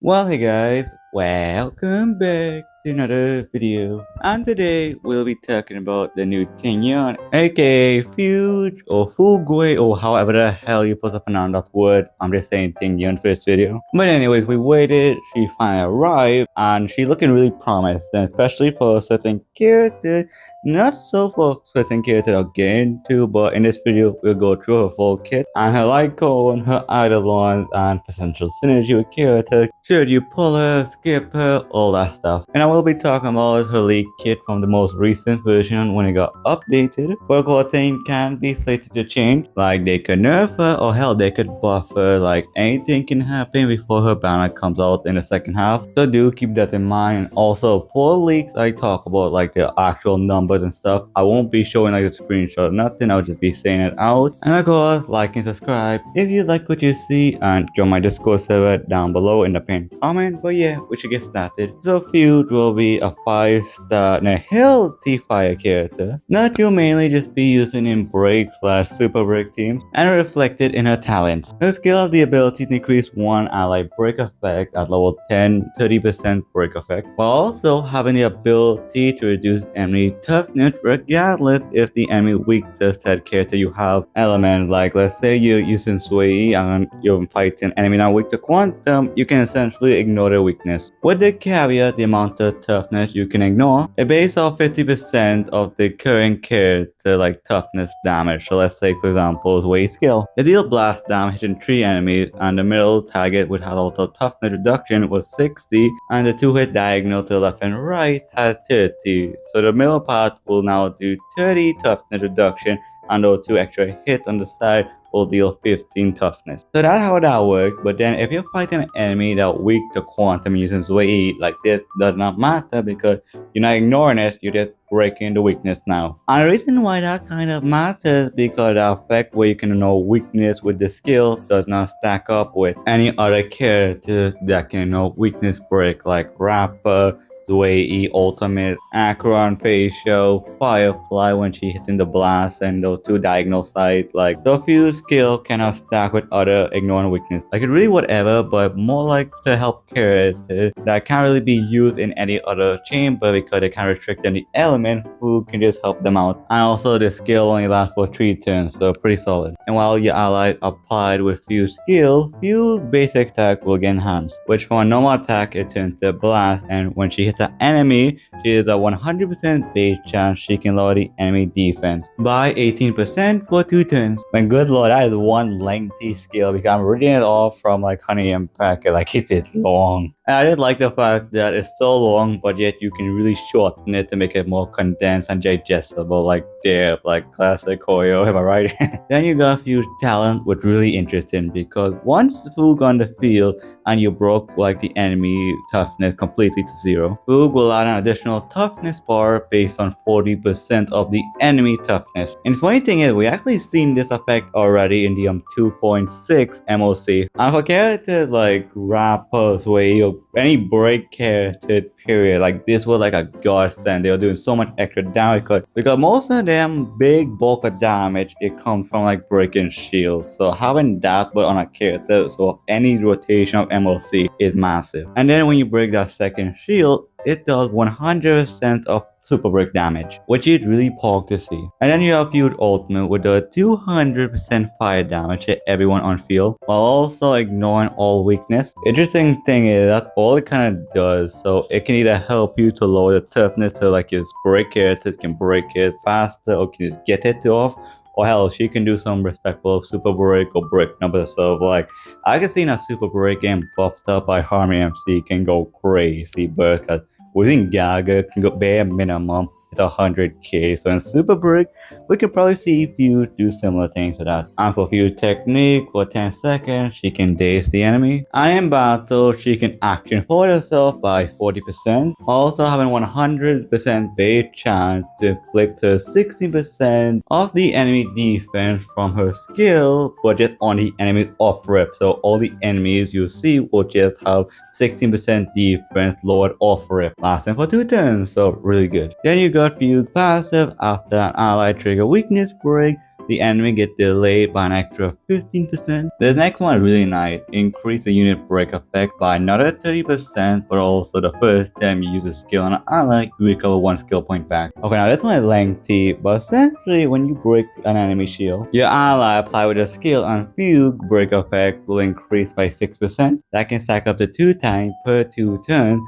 Well, hey guys, welcome back to another video. And today we'll be talking about the new Tinyon, aka Fuge or Fugue or however the hell you supposed to pronounce that word. I'm just saying Tinyon for this video. But anyways, we waited, she finally arrived, and she looking really promising, especially for a certain character. Not so for certain character I'll get into, but in this video we'll go through her full kit and her Lightcone, her Eidolons, and potential synergy with character. Should you pull her, skip her, all that stuff. And I will be talking about her leak kit from the most recent version when it got updated. But of course things can be slated to change, like they could nerf her or hell they could buff her, like anything can happen before her banner comes out in the second half. So do keep that in mind. Also for leaks I talk about like the actual numbers and stuff. I won't be showing like a screenshot or nothing, I'll just be saying it out. And of course like and subscribe if you like what you see, and join my Discord server down below in the pinned comment. But yeah, we should get started. So Feud will be a 5-star and a healthy fire character that you'll mainly just be using in break slash super break teams, and reflected in her talents. Her skill has the ability to increase one ally break effect at level 10, 30% break effect, while also having the ability to reduce enemy toughness regardless if the enemy weak to said character you have element. Like let's say you're using Sway and you're fighting enemy not weak to quantum, you can essentially ignore their weakness. With the caveat, the amount of toughness you can ignore it based off 50% of the current character like toughness damage. So let's say for example Sway skill. It deal blast damage in 3 enemies, and the middle target would have also toughness reduction with 60, and the 2-hit diagonal to the left and right has 30. So the middle part will now do 30 toughness reduction, and those 2 extra hits on the side will deal 15 toughness. So that's how that works. But then if you're fighting an enemy that weak to quantum using Zway, like this does not matter because you're not ignoring it, you're just breaking the weakness now. And the reason why that kind of matters because the effect where you can know weakness with the skill does not stack up with any other characters that can know weakness break, like Rapper, Zway, Ultimate, Akron, Facial, Firefly when she hits in the blast, and those 2 diagonal sides. Like the Fuse skill cannot stack with other ignoring weakness. Like it really whatever, but more like to help characters that can't really be used in any other chamber because they can't restrict any element who can just help them out. And also the skill only lasts for 3 turns, so pretty solid. And while your allies applied with Fuse skill, Fuse basic attack will get enhanced, which from a normal attack it turns to blast, and when she hits an enemy, she is a 100% base chance she can lower the enemy defense by 18% for 2 turns. When good lord, that is one lengthy skill because I'm reading it off from like Honey and Packet, like it's long. And I did like the fact that it's so long, but yet you can really shorten it to make it more condensed and digestible, like like classic Hoyo, am I right? Then you got Fuse talent, which really interesting because once Fugue on the field and you broke like the enemy toughness completely to 0, Fugue will add an additional toughness bar based on 40% of the enemy toughness. And funny thing is, we actually seen this effect already in the 2.6 MOC. And for characters like Rappers, Way, or any break character period, like this was like a godsend. They were doing so much extra damage because most of them big bulk of damage it comes from like breaking shields. So having that but on a character, so any rotation of MLC is massive. And then when you break that second shield, it does 100% of super break damage, which is really powerful to see. And then you have Fuse Ultimate with the 200% fire damage to everyone on field, while also ignoring all weakness. Interesting thing is that's all it kind of does. So it can either help you to lower the toughness to like your break it can break it faster, or can just get it off. Or hell, she can do some respectful super break or break numbers. So like I can see a super break game buffed up by Harmony MC can go crazy, but within Gaga can go bare minimum at 100k. So in Super Break, we could probably see Few do similar things to that. And for Few technique, for 10 seconds, she can daze the enemy. And in battle, she can action forward herself by 40%, also having 100% base chance to inflict her 60% of the enemy defense from her skill, but just on the enemy's off rip. So all the enemies you see will just have 16% defense lowered off rip, lasting for 2 turns, so really good. Then you got Fugue passive after an ally trigger weakness break. the enemy get delayed by an extra 15%. The next one is really nice. Increase the unit break effect by another 30%, but also the first time you use a skill on an ally, you recover 1 skill point back. Okay, now this one is lengthy, but essentially when you break an enemy shield, your ally apply with a skill on Fugue break effect will increase by 6%. That can stack up to 2 times per 2 turns.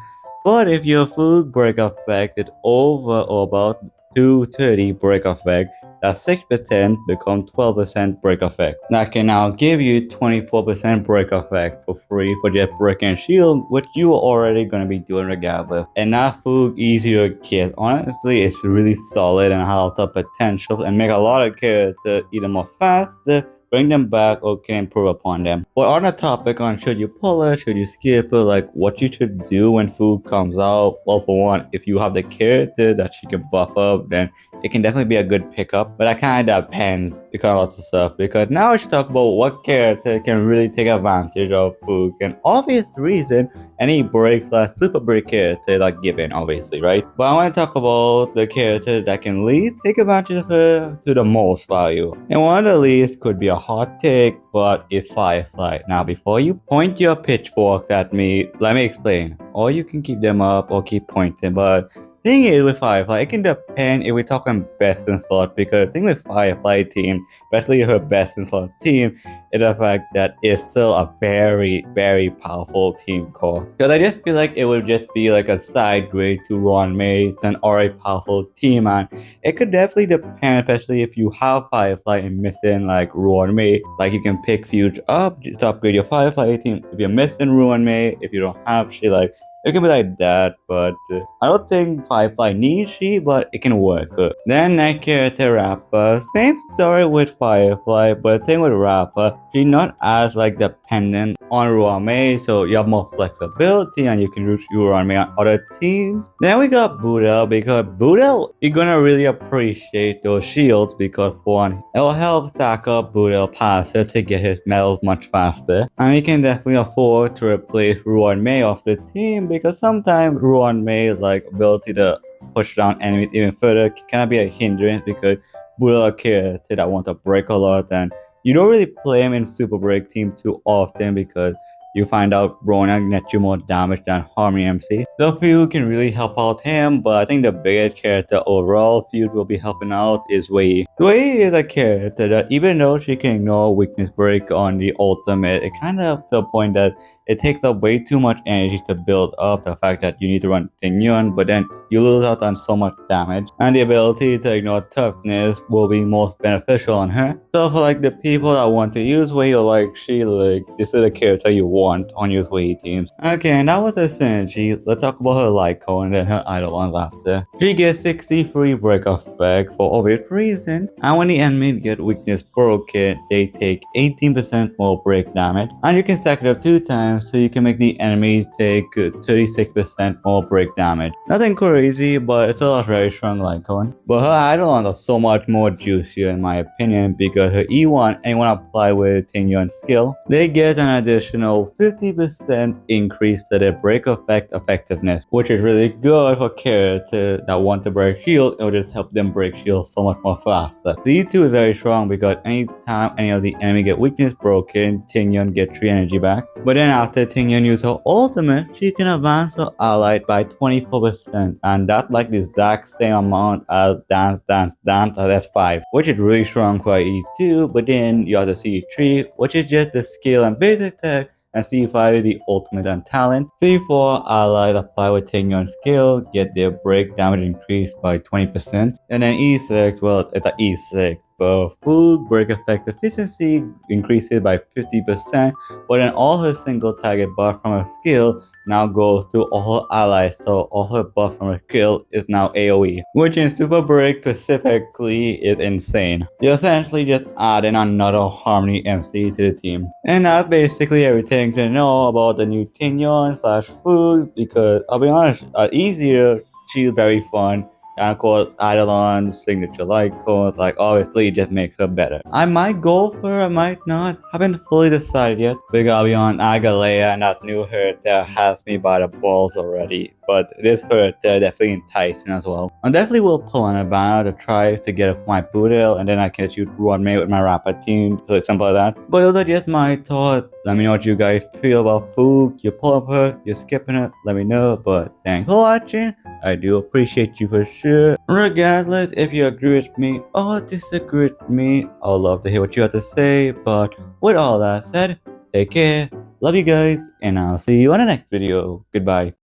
But if your Fugue break effect is over or about 230 break effect, that 6% become 12% break effect. That can now give you 24% break effect for free for just breaking shield, which you are already going to be doing regardless. And that Fugue easier kit, honestly, it's really solid and has the potential and make a lot of characters either more faster, bring them back, or can improve upon them. But on the topic on should you pull it, should you skip it, like what you should do when Fugue comes out, well, for one, if you have the character that she can buff up, then it can definitely be a good pickup. But I kind of depends because of lots of stuff. Because now I should talk about what character can really take advantage of Fugue. And obvious reason, any break slash super break character like given, obviously, right? But I want to talk about the character that can least take advantage of her to the most value. And one of the least could be a hot take, but it's Firefly. Now, before you point your pitchforks at me, let me explain. Or you can keep them up or keep pointing, but thing is with Firefly, it can depend if we're talking best in slot, because the thing with Firefly team, especially her best in slot team, is the fact that it's still a very, very powerful team core. Because I just feel like it would just be like a side grade to Ron May. It's an already powerful team, and it could definitely depend, especially if you have Firefly and missing like Ron May. Like you can pick Fuge up to upgrade your Firefly team. If you're missing Ron May, if you don't have she, like it can be like that, but I don't think Firefly needs she, but it can work. Then next character Rapper, same story with Firefly, but the thing with Rapper, she's not as like dependent on Ruame, so you have more flexibility and you can use Ruame on other teams. Then we got Budel, because Budel, you're gonna really appreciate those shields because one, it will help stack up Budel passive to get his medals much faster, and you can definitely afford to replace Ruan May off the team, because sometimes Ruan May's like ability to push down enemies even further can kind of be a hindrance, because Budel a character that want to break a lot, and you don't really play him in super break team too often because you find out Ronan net you more damage than Harmony MC. The Fugue can really help out him, but I think the biggest character overall Fugue will be helping out is Wei. Wei is a character that even though she can ignore weakness break on the ultimate, it kind of to the point that it takes up way too much energy to build up the fact that you need to run Tingyun, but then you lose out on so much damage, and the ability to ignore toughness will be most beneficial on her. So for like the people that want to use Wei or like she, like this is a character you want on your Wei teams. Okay, and that was her synergy. Let's talk about her Lightcone and then her Eidolons after. She gets 60 free break effect for obvious reasons, and when the enemy get weakness broken, they take 18% more break damage, and you can stack it up 2 times so you can make the enemy take 36% more break damage. Nothing crazy, but it's still a very strong Lightcone. But her Eidolons are so much more juicier in my opinion, because her E1, anyone apply with Tingyun's skill, they get an additional 50% increase to their break effect effectiveness, which is really good for characters that want to break shield. It will just help them break shield so much more faster. These two is very strong because anytime any of the enemy get weakness broken, Tingyun get 3 energy back. But then after Tingyun use her ultimate, she can advance her ally by 24%, and that's like the exact same amount as Dance, that's 5, which is really strong for E2, but then you have the C3, which is just the skill and basic attack, and C5 is the ultimate and talent. C4 allies apply with Tingyun's skill, get their break damage increased by 20%, and then E6, well, it's a E6. But Fugue break effect efficiency increases by 50%, but then all her single target buff from her skill now goes to all her allies, so all her buff from her skill is now AoE, which in Super Break specifically is insane. You're essentially just adding another Harmony MC to the team. And that's basically everything to know about the new Tingyun slash Fugue, because I'll be honest, easier, she's very fun, And of course, Eidolons, signature Lightcones, like obviously it just makes her better. I might go for her, I might not. Haven't fully decided yet. We gotta be on Agalea and that new herd that has me by the balls already. But this herd definitely enticing as well. I definitely will pull on a banner to try to get it for my Poodle, and then I can shoot one mate with my Rapper team, so it's simple like that. But those are just my thoughts. Let me know what you guys feel about Fugue. You pull up her, you're skipping it, let me know. But thanks for watching. I do appreciate you for sure. Regardless if you agree with me or disagree with me, I would love to hear what you have to say. But with all that said, take care, love you guys, and I'll see you on the next video. Goodbye.